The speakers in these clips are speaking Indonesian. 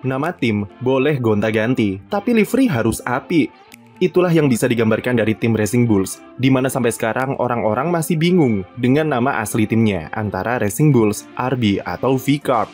Nama tim boleh gonta-ganti, tapi livery harus apik. Itulah yang bisa digambarkan dari tim Racing Bulls, di mana sampai sekarang orang-orang masih bingung dengan nama asli timnya antara Racing Bulls, RB, atau V-Corp.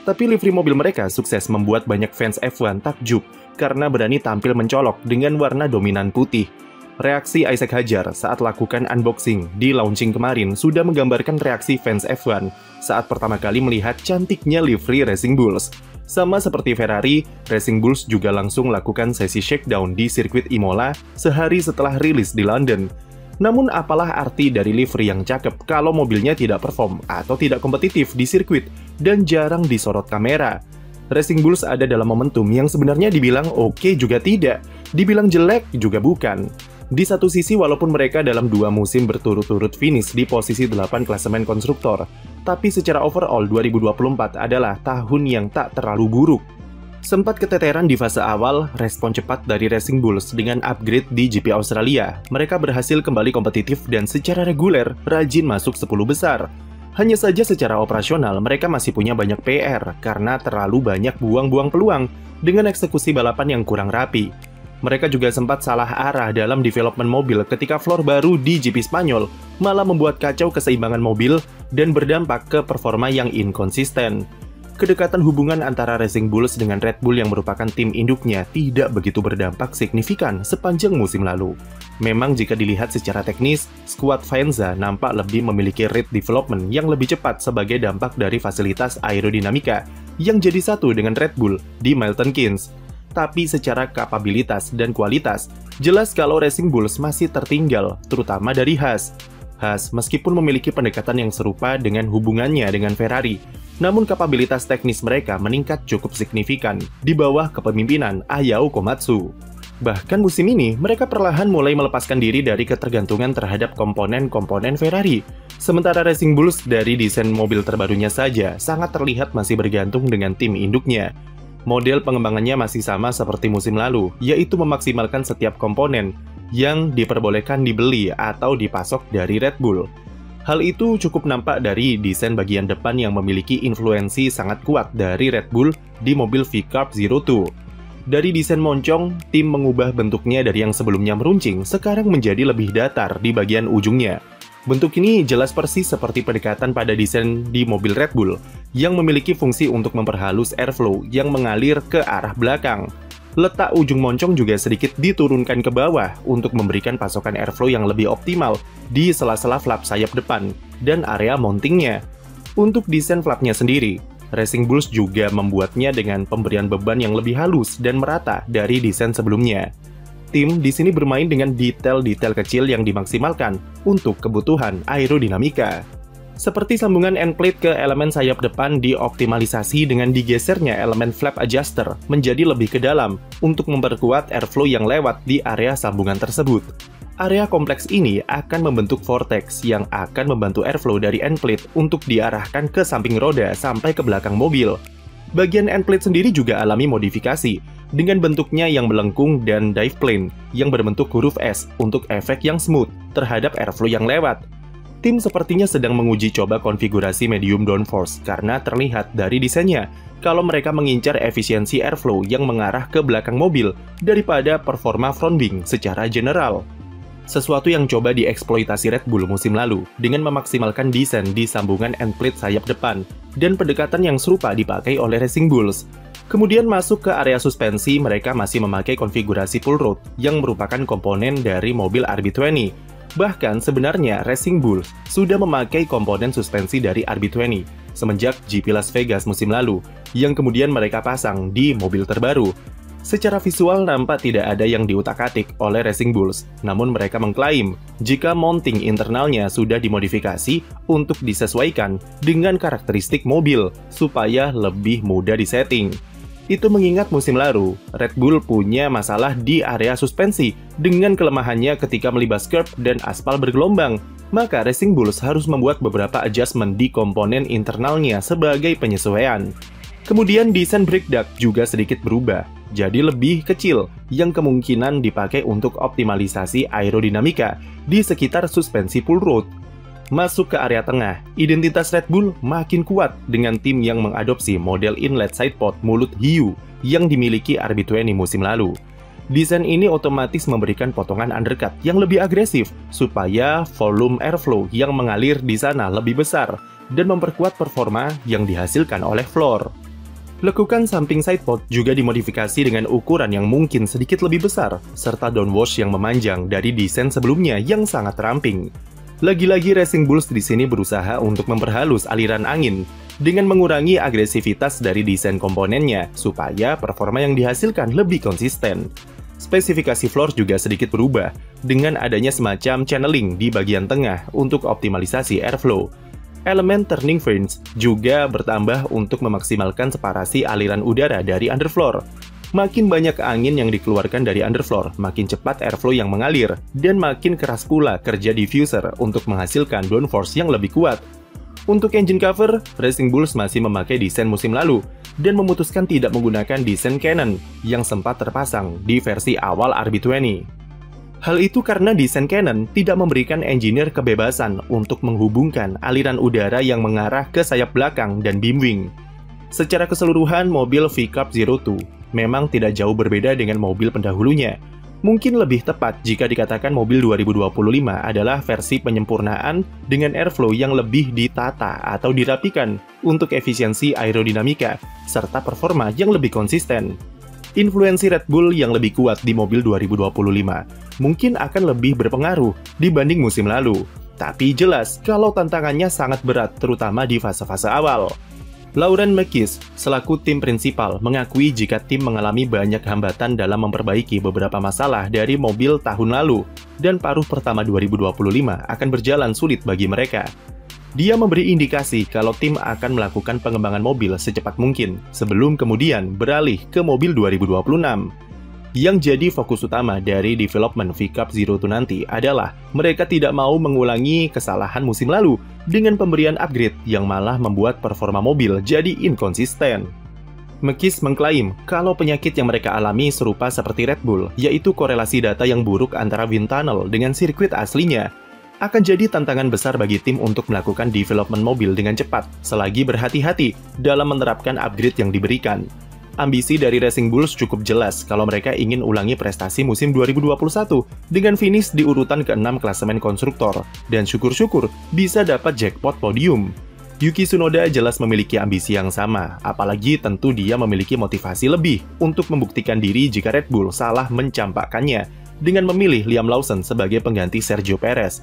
Tapi livery mobil mereka sukses membuat banyak fans F1 takjub karena berani tampil mencolok dengan warna dominan putih. Reaksi Isaac Hadjar saat lakukan unboxing di launching kemarin sudah menggambarkan reaksi fans F1 saat pertama kali melihat cantiknya livery Racing Bulls. Sama seperti Ferrari, Racing Bulls juga langsung lakukan sesi shakedown di sirkuit Imola sehari setelah rilis di London. Namun apalah arti dari livery yang cakep kalau mobilnya tidak perform atau tidak kompetitif di sirkuit dan jarang disorot kamera? Racing Bulls ada dalam momentum yang sebenarnya dibilang oke juga tidak, dibilang jelek juga bukan. Di satu sisi walaupun mereka dalam 2 musim berturut-turut finish di posisi 8 klasemen konstruktor, tapi secara overall 2024 adalah tahun yang tak terlalu buruk. Sempat keteteran di fase awal, respon cepat dari Racing Bulls dengan upgrade di GP Australia. Mereka berhasil kembali kompetitif dan secara reguler rajin masuk 10 besar. Hanya saja secara operasional mereka masih punya banyak PR karena terlalu banyak buang-buang peluang dengan eksekusi balapan yang kurang rapi. Mereka juga sempat salah arah dalam development mobil ketika floor baru di GP Spanyol malah membuat kacau keseimbangan mobil dan berdampak ke performa yang inkonsisten. Kedekatan hubungan antara Racing Bulls dengan Red Bull yang merupakan tim induknya tidak begitu berdampak signifikan sepanjang musim lalu. Memang jika dilihat secara teknis, skuad Faenza nampak lebih memiliki rate development yang lebih cepat sebagai dampak dari fasilitas aerodinamika yang jadi satu dengan Red Bull di Milton Keynes. Tapi secara kapabilitas dan kualitas, jelas kalau Racing Bulls masih tertinggal, terutama dari Haas. Haas meskipun memiliki pendekatan yang serupa dengan hubungannya dengan Ferrari, namun kapabilitas teknis mereka meningkat cukup signifikan di bawah kepemimpinan Ayao Komatsu. Bahkan musim ini, mereka perlahan mulai melepaskan diri dari ketergantungan terhadap komponen-komponen Ferrari. Sementara Racing Bulls dari desain mobil terbarunya saja sangat terlihat masih bergantung dengan tim induknya. Model pengembangannya masih sama seperti musim lalu, yaitu memaksimalkan setiap komponen yang diperbolehkan dibeli atau dipasok dari Red Bull. Hal itu cukup nampak dari desain bagian depan yang memiliki influensi sangat kuat dari Red Bull di mobil V-Corp Zero 2. Dari desain moncong, tim mengubah bentuknya dari yang sebelumnya meruncing, sekarang menjadi lebih datar di bagian ujungnya. Bentuk ini jelas persis seperti pendekatan pada desain di mobil Red Bull, yang memiliki fungsi untuk memperhalus airflow yang mengalir ke arah belakang. Letak ujung moncong juga sedikit diturunkan ke bawah untuk memberikan pasokan airflow yang lebih optimal di sela-sela flap sayap depan dan area mountingnya. Untuk desain flapnya sendiri, Racing Bulls juga membuatnya dengan pemberian beban yang lebih halus dan merata dari desain sebelumnya. Tim di sini bermain dengan detail-detail kecil yang dimaksimalkan untuk kebutuhan aerodinamika. Seperti sambungan end plate ke elemen sayap depan dioptimalisasi dengan digesernya elemen flap adjuster menjadi lebih ke dalam untuk memperkuat airflow yang lewat di area sambungan tersebut. Area kompleks ini akan membentuk vortex yang akan membantu airflow dari end plate untuk diarahkan ke samping roda sampai ke belakang mobil. Bagian end plate sendiri juga alami modifikasi dengan bentuknya yang melengkung dan dive plane yang berbentuk huruf S untuk efek yang smooth terhadap airflow yang lewat. Tim sepertinya sedang menguji coba konfigurasi medium downforce karena terlihat dari desainnya kalau mereka mengincar efisiensi airflow yang mengarah ke belakang mobil daripada performa front wing secara general. Sesuatu yang coba dieksploitasi Red Bull musim lalu dengan memaksimalkan desain di sambungan end plate sayap depan dan pendekatan yang serupa dipakai oleh Racing Bulls. Kemudian masuk ke area suspensi, mereka masih memakai konfigurasi pull rod yang merupakan komponen dari mobil RB20. Bahkan sebenarnya Racing Bulls sudah memakai komponen suspensi dari RB20 semenjak GP Las Vegas musim lalu yang kemudian mereka pasang di mobil terbaru. Secara visual nampak tidak ada yang diutak-atik oleh Racing Bulls, namun mereka mengklaim jika mounting internalnya sudah dimodifikasi untuk disesuaikan dengan karakteristik mobil supaya lebih mudah disetting. Itu mengingat musim lalu, Red Bull punya masalah di area suspensi dengan kelemahannya ketika melibas curb dan aspal bergelombang. Maka Racing Bulls harus membuat beberapa adjustment di komponen internalnya sebagai penyesuaian. Kemudian desain brake duct juga sedikit berubah, jadi lebih kecil yang kemungkinan dipakai untuk optimalisasi aerodinamika di sekitar suspensi pull rod. Masuk ke area tengah, identitas Red Bull makin kuat dengan tim yang mengadopsi model inlet sidepod mulut hiu yang dimiliki RB20 musim lalu. Desain ini otomatis memberikan potongan undercut yang lebih agresif supaya volume airflow yang mengalir di sana lebih besar dan memperkuat performa yang dihasilkan oleh floor. Lekukan samping sidepod juga dimodifikasi dengan ukuran yang mungkin sedikit lebih besar, serta downwash yang memanjang dari desain sebelumnya yang sangat ramping. Lagi-lagi Racing Bulls di sini berusaha untuk memperhalus aliran angin dengan mengurangi agresivitas dari desain komponennya supaya performa yang dihasilkan lebih konsisten. Spesifikasi floor juga sedikit berubah dengan adanya semacam channeling di bagian tengah untuk optimalisasi airflow. Elemen turning vanes juga bertambah untuk memaksimalkan separasi aliran udara dari underfloor. Makin banyak angin yang dikeluarkan dari underfloor, makin cepat airflow yang mengalir, dan makin keras pula kerja diffuser untuk menghasilkan downforce yang lebih kuat. Untuk engine cover, Racing Bulls masih memakai desain musim lalu, dan memutuskan tidak menggunakan desain Canon yang sempat terpasang di versi awal RB20. Hal itu karena desain Canon tidak memberikan engineer kebebasan untuk menghubungkan aliran udara yang mengarah ke sayap belakang dan beam wing. Secara keseluruhan, mobil V-Carb Zero2 memang tidak jauh berbeda dengan mobil pendahulunya. Mungkin lebih tepat jika dikatakan mobil 2025 adalah versi penyempurnaan dengan airflow yang lebih ditata atau dirapikan untuk efisiensi aerodinamika, serta performa yang lebih konsisten. Influensi Red Bull yang lebih kuat di mobil 2025 mungkin akan lebih berpengaruh dibanding musim lalu. Tapi jelas kalau tantangannya sangat berat terutama di fase-fase awal. Lauren McKiss, selaku tim prinsipal, mengakui jika tim mengalami banyak hambatan dalam memperbaiki beberapa masalah dari mobil tahun lalu, dan paruh pertama 2025 akan berjalan sulit bagi mereka. Dia memberi indikasi kalau tim akan melakukan pengembangan mobil secepat mungkin, sebelum kemudian beralih ke mobil 2026. Yang jadi fokus utama dari development V-Carb Zero2 nanti adalah mereka tidak mau mengulangi kesalahan musim lalu dengan pemberian upgrade yang malah membuat performa mobil jadi inkonsisten. McKiss mengklaim kalau penyakit yang mereka alami serupa seperti Red Bull, yaitu korelasi data yang buruk antara wind tunnel dengan sirkuit aslinya. Akan jadi tantangan besar bagi tim untuk melakukan development mobil dengan cepat, selagi berhati-hati dalam menerapkan upgrade yang diberikan. Ambisi dari Racing Bulls cukup jelas kalau mereka ingin ulangi prestasi musim 2021 dengan finish di urutan ke-6 klasemen konstruktor, dan syukur-syukur bisa dapat jackpot podium. Yuki Tsunoda jelas memiliki ambisi yang sama, apalagi tentu dia memiliki motivasi lebih untuk membuktikan diri jika Red Bull salah mencampakkannya dengan memilih Liam Lawson sebagai pengganti Sergio Perez.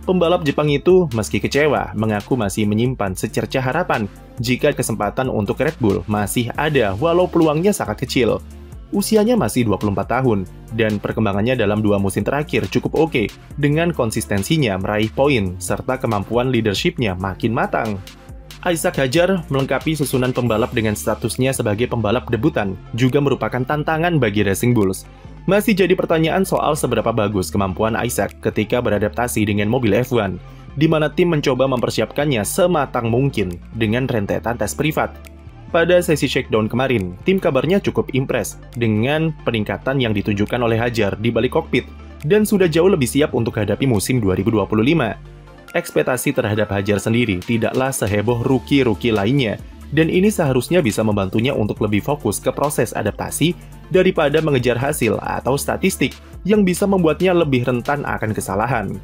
Pembalap Jepang itu, meski kecewa, mengaku masih menyimpan secerca harapan jika kesempatan untuk Red Bull masih ada walau peluangnya sangat kecil. Usianya masih 24 tahun, dan perkembangannya dalam 2 musim terakhir cukup oke, dengan konsistensinya meraih poin serta kemampuan leadership-nya makin matang. Isaac Hadjar melengkapi susunan pembalap dengan statusnya sebagai pembalap debutan, juga merupakan tantangan bagi Racing Bulls. Masih jadi pertanyaan soal seberapa bagus kemampuan Isaac ketika beradaptasi dengan mobil F1, di mana tim mencoba mempersiapkannya sematang mungkin dengan rentetan tes privat. Pada sesi shakedown kemarin, tim kabarnya cukup impress dengan peningkatan yang ditunjukkan oleh Hadjar di balik kokpit, dan sudah jauh lebih siap untuk hadapi musim 2025. Ekspektasi terhadap Hadjar sendiri tidaklah seheboh rookie-rookie lainnya, dan ini seharusnya bisa membantunya untuk lebih fokus ke proses adaptasi daripada mengejar hasil atau statistik yang bisa membuatnya lebih rentan akan kesalahan.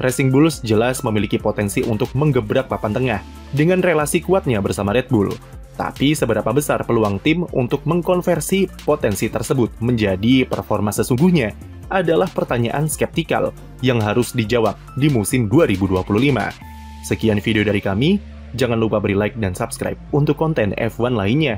Racing Bulls jelas memiliki potensi untuk menggebrak papan tengah dengan relasi kuatnya bersama Red Bull. Tapi seberapa besar peluang tim untuk mengkonversi potensi tersebut menjadi performa sesungguhnya adalah pertanyaan skeptikal yang harus dijawab di musim 2025. Sekian video dari kami, jangan lupa beri like dan subscribe untuk konten F1 lainnya.